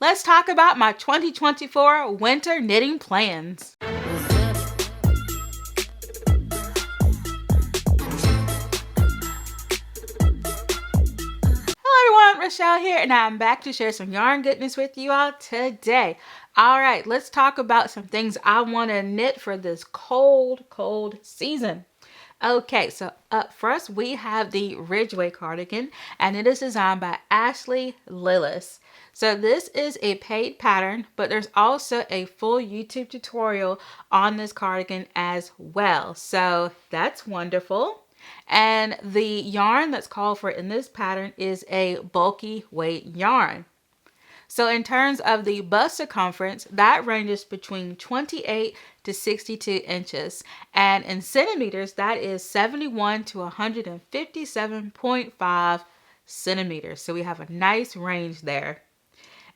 Let's talk about my 2024 winter knitting plans. Hello everyone, Rochelle here, and I'm back to share some yarn goodness with you all today. All right, let's talk about some things I want to knit for this cold season. Okay, so up first we have the Ridgeway cardigan, and it is designed by Ashley Lillis. So this is a paid pattern, but there's also a full YouTube tutorial on this cardigan as well. So that's wonderful. And the yarn that's called for in this pattern is a bulky weight yarn. So in terms of the bust circumference, that ranges between 28 to 62 inches. And in centimeters, that is 71 to 157.5 centimeters. So we have a nice range there.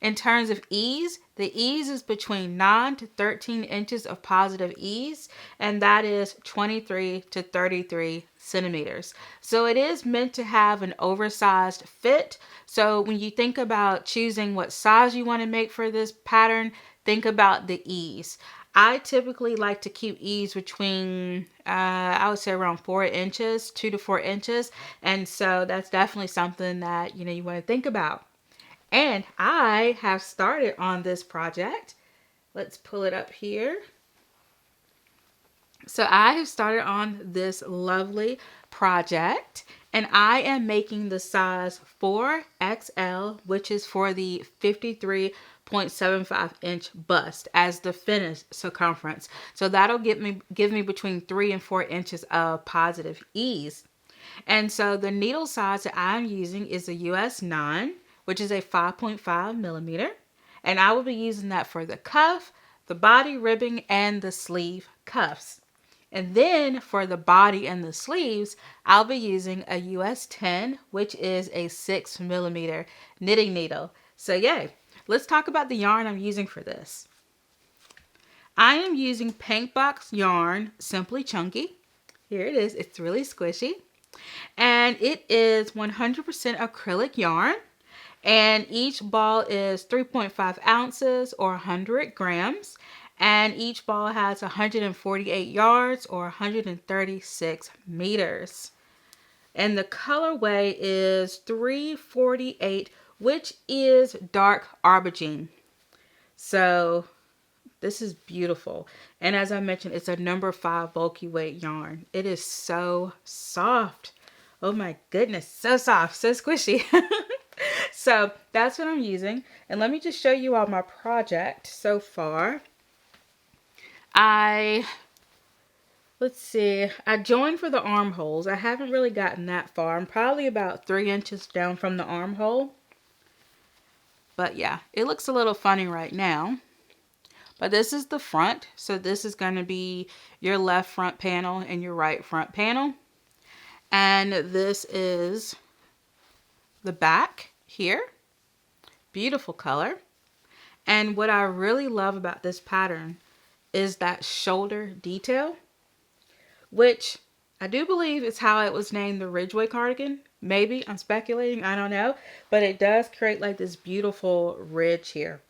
In terms of ease, the ease is between 9 to 13 inches of positive ease, and that is 23 to 33 centimeters. So it is meant to have an oversized fit. So when you think about choosing what size you want to make for this pattern, think about the ease. I typically like to keep ease between, I would say around 4 inches, 2 to 4 inches. And so that's definitely something that, you want to think about. And I have started on this project. Let's pull it up here. So I have started on this lovely project, and I am making the size 4XL, which is for the 53.75 inch bust as the finished circumference. So that'll give me between 3 and 4 inches of positive ease. And so the needle size that I'm using is a US 9, which is a 5.5 millimeter. And I will be using that for the cuff, the body ribbing, and the sleeve cuffs. And then for the body and the sleeves, I'll be using a US 10, which is a 6 millimeter knitting needle. So yay, let's talk about the yarn I'm using for this. I am using Paintbox yarn, Simply Chunky. Here it is. It's really squishy. And it is 100% acrylic yarn. And each ball is 3.5 ounces or 100 grams. And each ball has 148 yards or 136 meters. And the colorway is 348, which is dark aubergine. So this is beautiful. And as I mentioned, it's a number 5 bulky weight yarn. It is so soft. Oh my goodness, so soft, so squishy. So that's what I'm using. And let me just show you all my project so far. Let's see, I joined for the armholes. I haven't really gotten that far. I'm probably about 3 inches down from the armhole. But yeah, it looks a little funny right now. But this is the front. So this is going to be your left front panel and your right front panel. And this is the back here. Beautiful color. And what I really love about this pattern is that shoulder detail, which I do believe is how it was named the Ridgeway cardigan. Maybe, I'm speculating, I don't know. But it does create like this beautiful ridge here.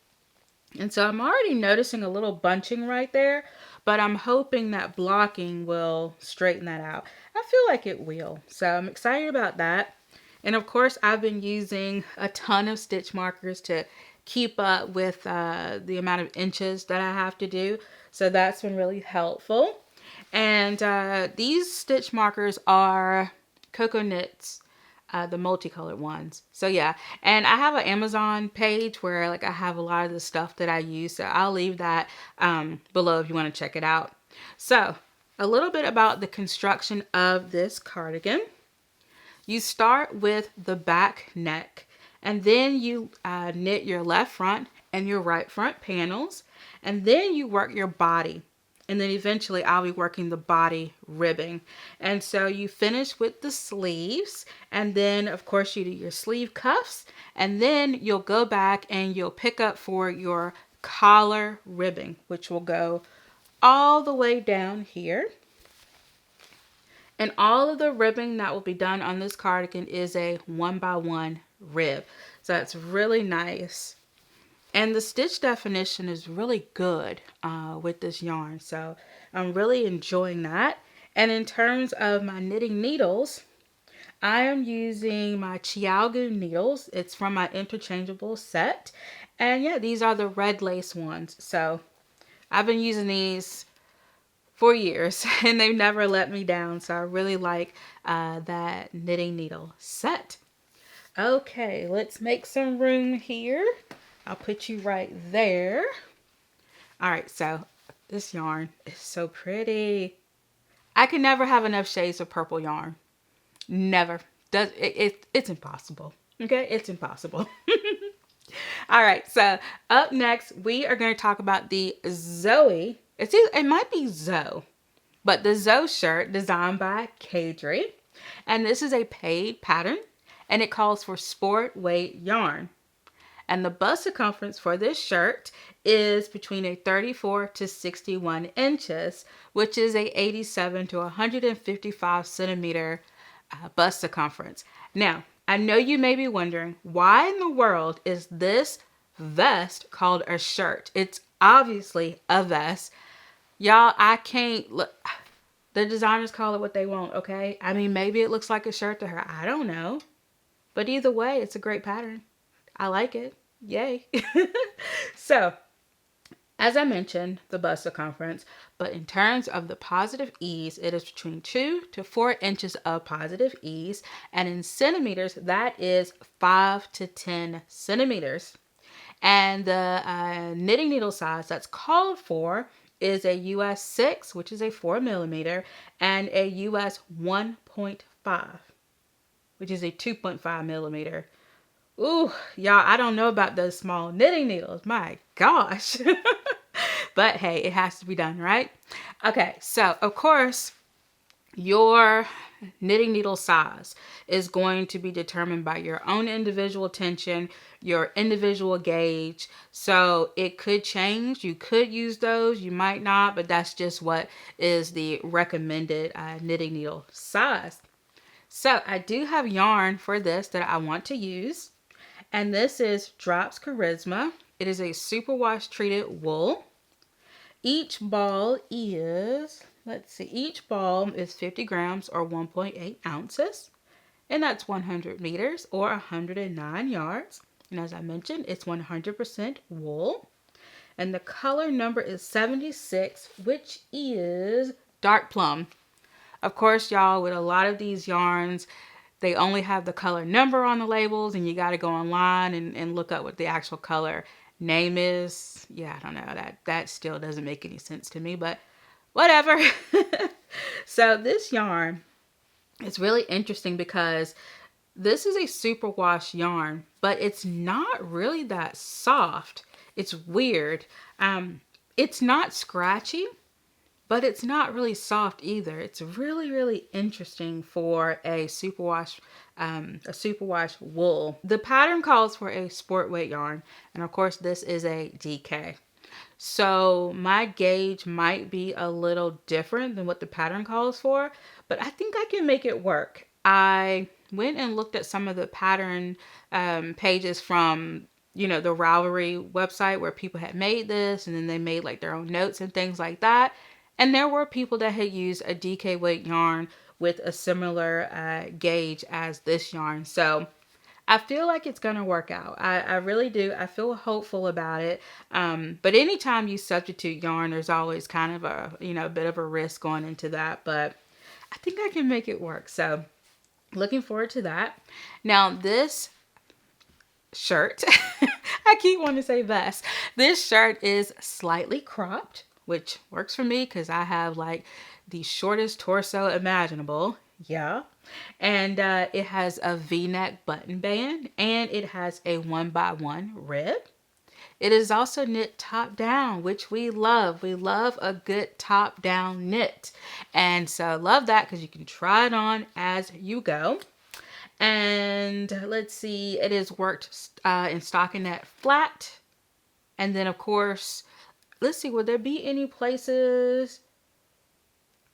And so I'm already noticing a little bunching right there, but I'm hoping that blocking will straighten that out. I feel like it will. So I'm excited about that. And of course, I've been using a ton of stitch markers to keep up with the amount of inches that I have to do. So that's been really helpful. And these stitch markers are Cocoa Knits, the multicolored ones. So yeah, and I have an Amazon page where like I have a lot of the stuff that I use. So I'll leave that below if you want to check it out. So a little bit about the construction of this cardigan. You start with the back neck, and then you knit your left front and your right front panels, and then you work your body. And then eventually I'll be working the body ribbing. And so you finish with the sleeves, and then of course you do your sleeve cuffs, and then you'll go back and you'll pick up for your collar ribbing, which will go all the way down here. And all of the ribbing that will be done on this cardigan is a 1x1 rib. So that's really nice. And the stitch definition is really good with this yarn. So I'm really enjoying that. And in terms of my knitting needles, I am using my Chiaogu needles. It's from my interchangeable set. And yeah, these are the red lace ones. So I've been using these for years and they've never let me down. So I really like that knitting needle set. Okay, let's make some room here. I'll put you right there. All right, so this yarn is so pretty. I can never have enough shades of purple yarn. Never. It's impossible. Okay, it's impossible. All right, so up next we are going to talk about the Zoe. It might be Zoe, but the Zoe shirt designed by Kadri, and this is a paid pattern, and it calls for sport weight yarn. And the bust circumference for this shirt is between a 34 to 61 inches, which is a 87 to 155 centimeter bust circumference. Now, I know you may be wondering, why in the world is this vest called a shirt? It's obviously a vest. Y'all, I can't look. The designers call it what they want, okay? I mean, maybe it looks like a shirt to her. I don't know. But either way, it's a great pattern. I like it. Yay. So, as I mentioned, the bust circumference, but in terms of the positive ease, it is between 2 to 4 inches of positive ease. And in centimeters, that is 5 to 10 centimeters. And the knitting needle size that's called for is a US 6, which is a 4 millimeter, and a US 1.5, which is a 2.5 millimeter. Ooh, y'all, I don't know about those small knitting needles. My gosh. But hey, it has to be done, right? Okay, so of course, your knitting needle size is going to be determined by your own individual tension, your individual gauge. So it could change. You could use those, you might not, but that's just what is the recommended knitting needle size. So I do have yarn for this that I want to use. And this is Drops Charisma. It is a superwash treated wool. Each ball is, each ball is 50 grams or 1.8 ounces. And that's 100 meters or 109 yards. And as I mentioned, it's 100% wool. And the color number is 76, which is dark plum. Of course, y'all, with a lot of these yarns, they only have the color number on the labels, and you got to go online and look up what the actual color name is. Yeah, I don't know. That still doesn't make any sense to me, but whatever. So this yarn is really interesting because this is a superwash yarn, but it's not really that soft. It's weird. It's not scratchy, but it's not really soft either. It's really, really interesting for a superwash wool. The pattern calls for a sport weight yarn, and of course this is a DK. So my gauge might be a little different than what the pattern calls for, but I think I can make it work. I went and looked at some of the pattern pages from the Ravelry website where people had made this, and then they made like their own notes and things like that. And there were people that had used a DK weight yarn with a similar gauge as this yarn. So I feel like it's going to work out. I really do. I feel hopeful about it. But anytime you substitute yarn, there's always kind of a bit of a risk going into that. But I think I can make it work. So looking forward to that. Now this shirt, I keep wanting to say vest. This shirt is slightly cropped, which works for me because I have like the shortest torso imaginable. Yeah. And it has a V-neck button band, and it has a 1x1 rib. It is also knit top down, which we love. We love a good top down knit. And so I love that because you can try it on as you go. And let's see, it is worked in stockinette flat. And then of course, let's see, would there be any places?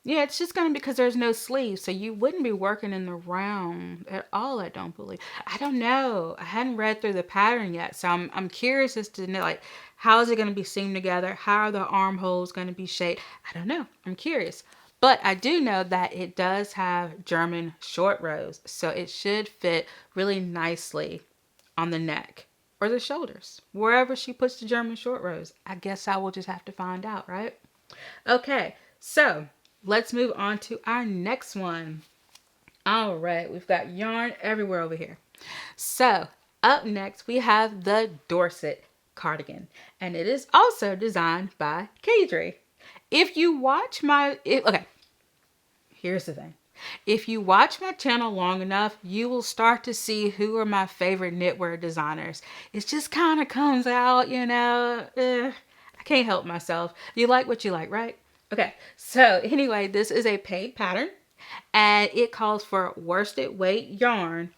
Yeah, it's just going to be because there's no sleeves, so you wouldn't be working in the round at all, I don't believe. I don't know. I hadn't read through the pattern yet, so I'm curious as to know, like, how is it going to be seamed together? How are the armholes going to be shaped? I don't know. I'm curious. But I do know that it does have German short rows, so it should fit really nicely on the neck or the shoulders, wherever she puts the German short rows. I guess I will just have to find out, right? Okay, so let's move on to our next one. All right, we've got yarn everywhere over here. So up next, we have the Dorset cardigan, and it is also designed by Kadri. If you watch okay, here's the thing. If you watch my channel long enough, you will start to see who are my favorite knitwear designers. It just kind of comes out, I can't help myself. You like what you like, right? Okay, so anyway, this is a paid pattern and it calls for worsted weight yarn,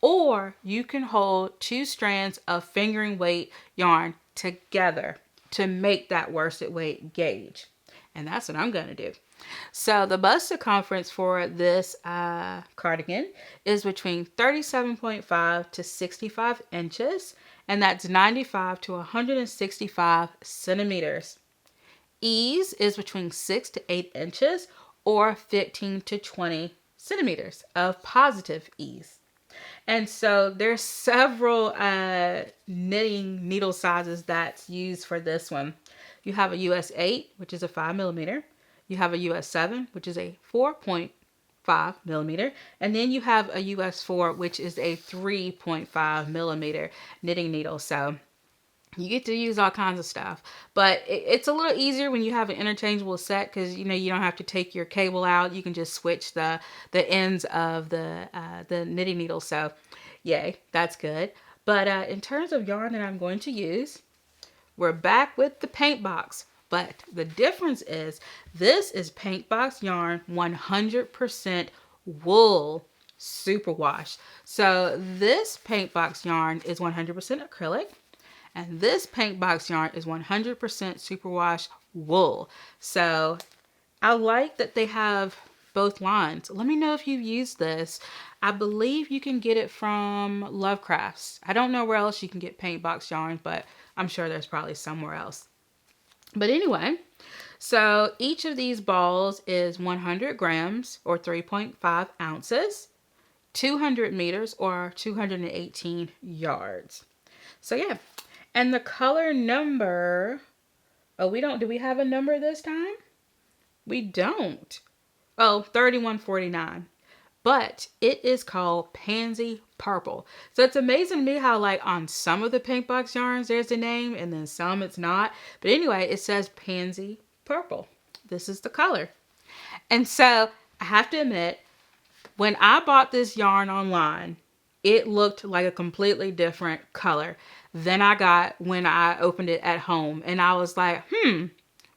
or you can hold 2 strands of fingering weight yarn together to make that worsted weight gauge. And that's what I'm going to do. So the bust circumference for this cardigan is between 37.5 to 65 inches, and that's 95 to 165 centimeters. Ease is between 6 to 8 inches or 15 to 20 centimeters of positive ease. And so there's several knitting needle sizes that's used for this one. You have a US 8, which is a 5 millimeter. You have a US 7, which is a 4.5 millimeter. And then you have a US 4, which is a 3.5 millimeter knitting needle. So you get to use all kinds of stuff. But it's a little easier when you have an interchangeable set because, you don't have to take your cable out. You can just switch the ends of the knitting needle. So, yay, that's good. But in terms of yarn that I'm going to use, we're back with the paint box. But the difference is this is paint box yarn 100% wool superwash. So this paint box yarn is 100% acrylic. And this paint box yarn is 100% superwash wool. So I like that they have both lines. Let me know if you've used this. I believe you can get it from Lovecrafts. I don't know where else you can get paint box yarn, but I'm sure there's probably somewhere else. But anyway, so each of these balls is 100 grams or 3.5 ounces, 200 meters or 218 yards. So yeah. And the color number, do we have a number this time? We don't. 3149. But it is called Pansy Purple. So it's amazing to me how like on some of the pink box yarns there's a name and then some it's not. But anyway, it says Pansy Purple. This is the color. And so I have to admit, when I bought this yarn online, it looked like a completely different color than I got when I opened it at home. And I was like,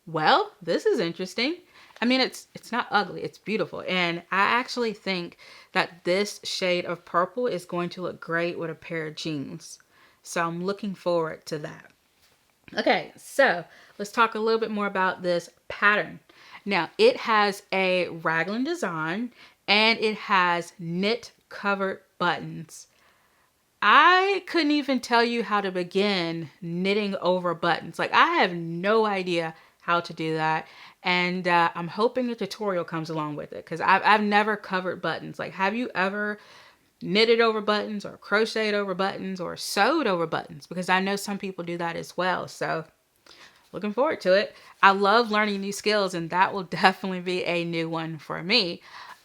well, this is interesting. I mean, it's not ugly. It's beautiful. And I actually think that this shade of purple is going to look great with a pair of jeans. So I'm looking forward to that. Okay, so let's talk a little bit more about this pattern. Now, it has a raglan design and it has knit covered buttons. I couldn't even tell you how to begin knitting over buttons. Like, I have no idea how to do that. And I'm hoping a tutorial comes along with it because I've never covered buttons. Like, have you ever knitted over buttons or crocheted over buttons or sewed over buttons? Because I know some people do that as well. So looking forward to it. I love learning new skills, and that will definitely be a new one for me.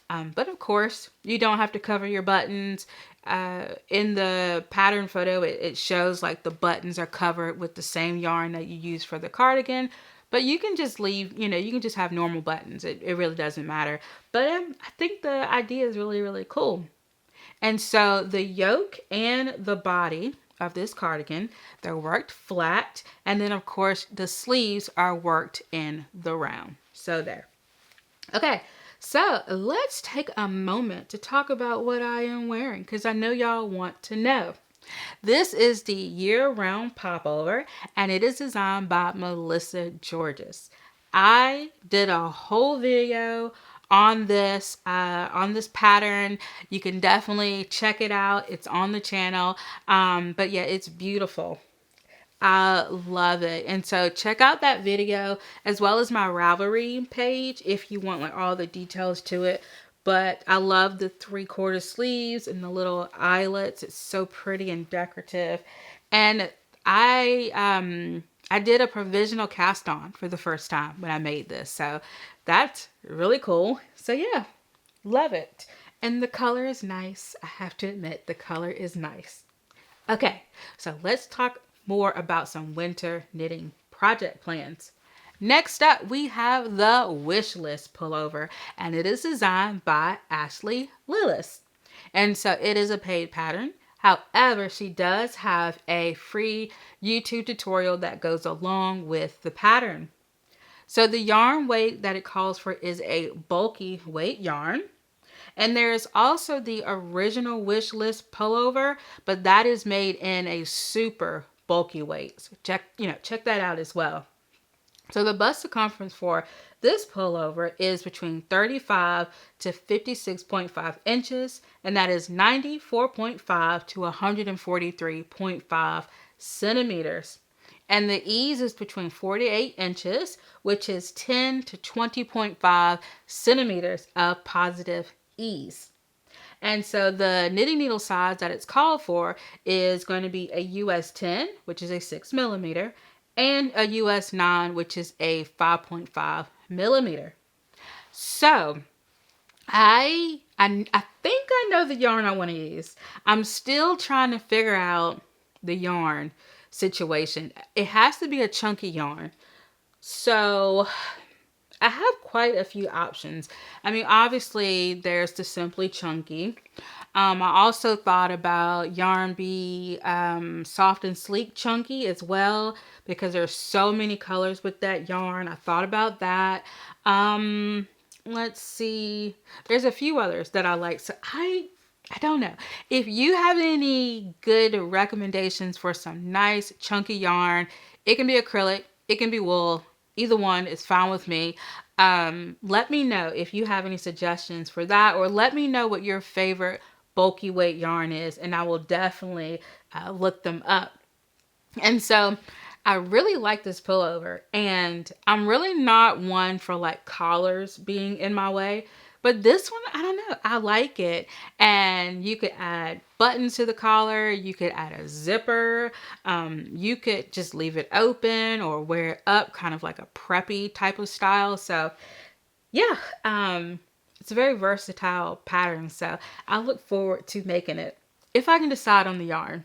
But of course, you don't have to cover your buttons. In the pattern photo, it shows like the buttons are covered with the same yarn that you use for the cardigan. But you can just leave, you can just have normal buttons. It really doesn't matter. But I think the idea is really, really cool. And so the yoke and the body of this cardigan, they're worked flat. And then, of course, the sleeves are worked in the round. So there. Okay. So let's take a moment to talk about what I am wearing because I know y'all want to know. This is the year-round popover and it is designed by Melissa Georges. I did a whole video on this pattern. You can definitely check it out. It's on the channel. But yeah, it's beautiful. I love it. And so check out that video as well as my Ravelry page if you want like all the details to it. But I love the 3/4 sleeves and the little eyelets. It's so pretty and decorative. And I did a provisional cast on for the first time when I made this. So that's really cool. So yeah, love it. And the color is nice. I have to admit, the color is nice. Okay, so let's talk more about some winter knitting project plans. Next up, we have the Wishlist pullover, and it is designed by Ashley Lillis. And so it is a paid pattern. However, she does have a free YouTube tutorial that goes along with the pattern. So the yarn weight that it calls for is a bulky weight yarn. And there's also the original Wishlist pullover, but that is made in a super bulky weight. So check that out as well. So the bust circumference for this pullover is between 35 to 56.5 inches, and that is 94.5 to 143.5 centimeters. And the ease is between 48 inches, which is 10 to 20.5 centimeters of positive ease. And so the knitting needle size that it's called for is going to be a US 10, which is a 6 millimeter, and a US 9, which is a 5.5 millimeter. So I think I know the yarn I want to use. I'm still trying to figure out the yarn situation. It has to be a chunky yarn. So I have quite a few options. I mean, obviously there's the Simply Chunky. I also thought about YarnBee Soft and Sleek Chunky as well, because there's so many colors with that yarn. I thought about that. Let's see. There's a few others that I like. So I don't know. If you have any good recommendations for some nice chunky yarn, it can be acrylic, it can be wool. Either one is fine with me. Let me know if you have any suggestions for that, or let me know what your favorite bulky weight yarn is, and I will definitely look them up. And so I really like this pullover, and I'm really not one for like collars being in my way. But this one, I don't know, I like it. And you could add buttons to the collar. You could add a zipper. You could just leave it open or wear it up, kind of like a preppy type of style. So yeah, it's a very versatile pattern. So I look forward to making it. If I can decide on the yarn.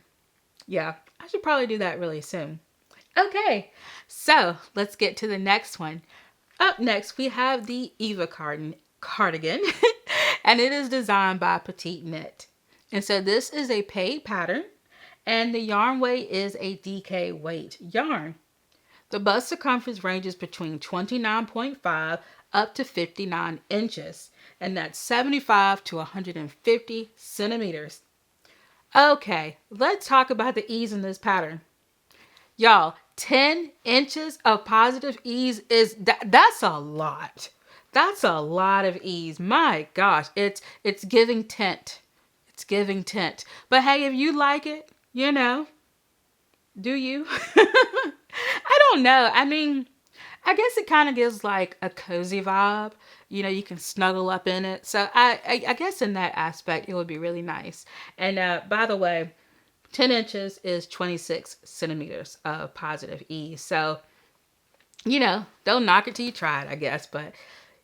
Yeah, I should probably do that really soon. Okay, so let's get to the next one. Up next, we have the Eva cardigan, and it is designed by Petite Knit. And so this is a paid pattern, and the yarn weight is a DK weight yarn. The bust circumference ranges between 29.5 up to 59 inches, and that's 75 to 150 centimeters. Okay, let's talk about the ease in this pattern. Y'all, 10 inches of positive ease that's a lot. That's a lot of ease. My gosh, it's giving tint. It's giving tint. But hey, if you like it, do you? I don't know. I mean, I guess it kind of gives like a cozy vibe. You can snuggle up in it. So I guess in that aspect, it would be really nice. And by the way, 10 inches is 26 centimeters of positive ease. So, don't knock it till you try it, I guess. But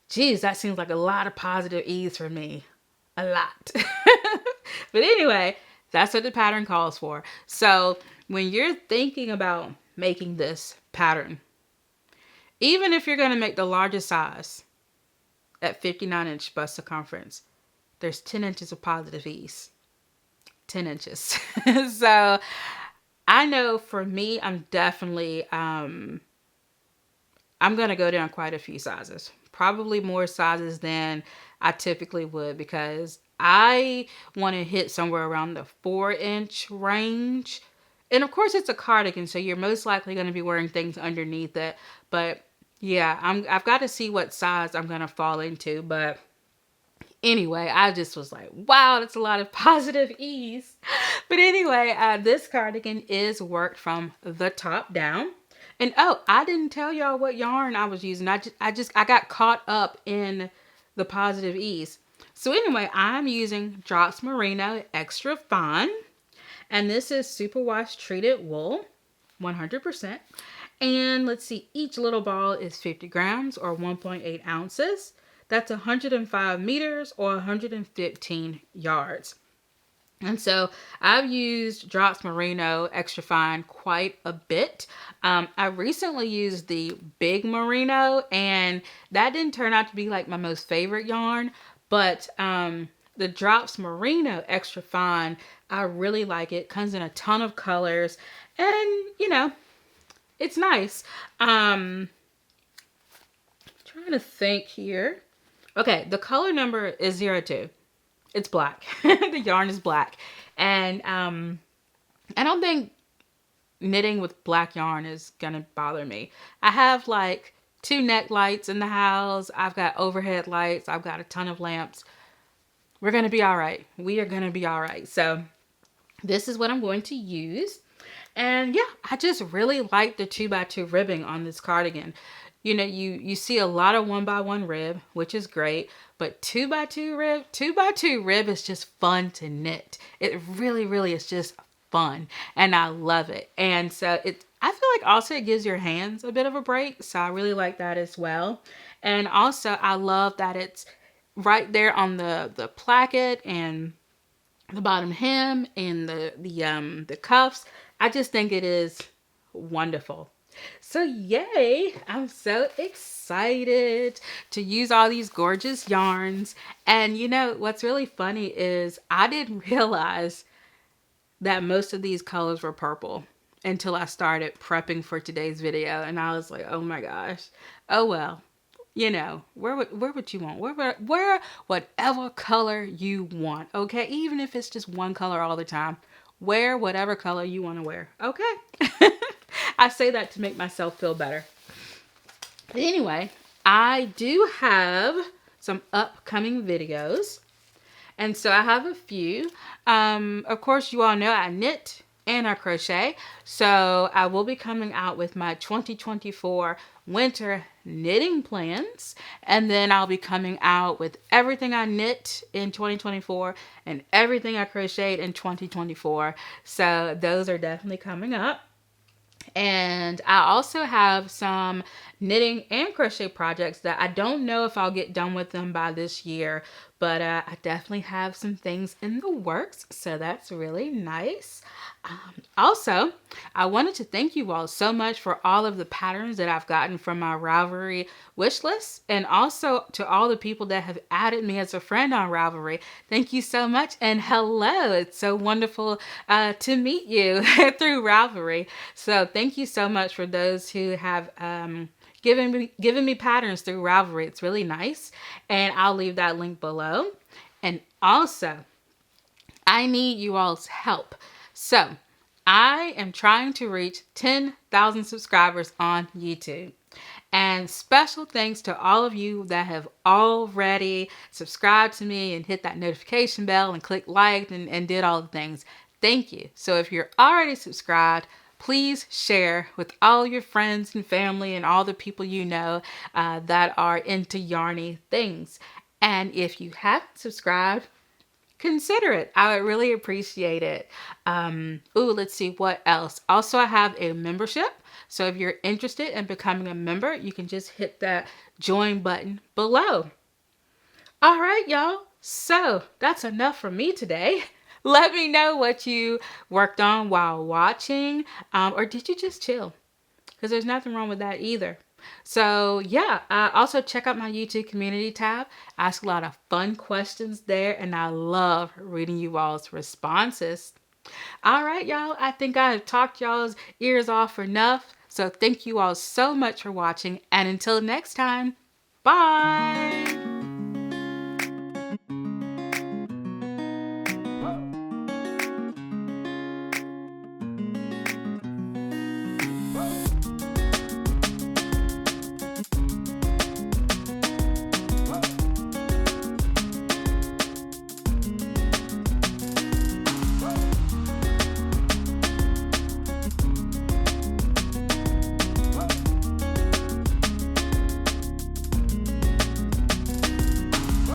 geez, that seems like a lot of positive ease for me. A lot. But anyway, that's what the pattern calls for. So when you're thinking about making this pattern, even if you're going to make the largest size at 59-inch bust circumference, there's 10 inches of positive ease. 10 inches. So I know for me, I'm definitely, I'm going to go down quite a few sizes. Probably more sizes than I typically would, because I want to hit somewhere around the 4-inch range. And of course it's a cardigan, so you're most likely going to be wearing things underneath it. But Yeah, I've got to see what size I'm going to fall into, but anyway, I just was like, wow, that's a lot of positive ease. But anyway, this cardigan is worked from the top down. And oh, I didn't tell y'all what yarn I was using. I got caught up in the positive ease. So anyway, I'm using Drops Merino Extra Fine. And this is superwash treated wool, 100%. And let's see, each little ball is 50 grams or 1.8 ounces. That's 105 meters or 115 yards. And so I've used Drops Merino Extra Fine quite a bit. I recently used the Big Merino, and that didn't turn out to be like my most favorite yarn, but the Drops Merino Extra Fine, I really like it. Comes in a ton of colors, and you know, it's nice. Trying to think here. Okay, the color number is 02. It's black. The yarn is black. And I don't think knitting with black yarn is gonna bother me. I have like 2 neck lights in the house. I've got overhead lights. I've got a ton of lamps. We're gonna be all right. We are gonna be all right. So this is what I'm going to use. And yeah, I just really like the 2x2 ribbing on this cardigan. You know, you see a lot of 1x1 rib, which is great, but 2x2 rib is just fun to knit. It really, really is just fun, and I love it. And so I feel like also it gives your hands a bit of a break, so I really like that as well. And also I love that it's right there on the placket and the bottom hem and the cuffs. I just think it is wonderful. So yay, I'm so excited to use all these gorgeous yarns. And you know, what's really funny is I didn't realize that most of these colors were purple until I started prepping for today's video. And I was like, oh my gosh, oh well. You know, wear what you want. Wear whatever color you want, okay? Even if it's just one color all the time. Wear whatever color you want to wear, okay? I say that to make myself feel better. But anyway, I do have some upcoming videos. And so I have a few. Of course, you all know I knit and I crochet. So I will be coming out with my 2024 winter knitting plans. And then I'll be coming out with everything I knit in 2024 and everything I crocheted in 2024. So those are definitely coming up. And I also have some knitting and crochet projects that I don't know if I'll get done with them by this year, but I definitely have some things in the works, so that's really nice. Also, I wanted to thank you all so much for all of the patterns that I've gotten from my Ravelry Wishlist, and also to all the people that have added me as a friend on Ravelry. Thank you so much, and hello. It's so wonderful to meet you through Ravelry. So thank you so much for those who have given me patterns through Ravelry. It's really nice, and I'll leave that link below. And also, I need you all's help. So I am trying to reach 10,000 subscribers on YouTube. And special thanks to all of you that have already subscribed to me and hit that notification bell and click like and did all the things. Thank you. So if you're already subscribed, please share with all your friends and family and all the people you know that are into yarny things. And if you haven't subscribed, consider it. I would really appreciate it. Let's see what else. Also, I have a membership. So if you're interested in becoming a member, you can just hit that join button below. All right, y'all. So that's enough for me today. Let me know what you worked on while watching, or did you just chill? Because there's nothing wrong with that either. So yeah, also check out my YouTube community tab. I ask a lot of fun questions there, and I love reading you all's responses. All right, y'all. I think I have talked y'all's ears off enough. So thank you all so much for watching, and until next time, bye.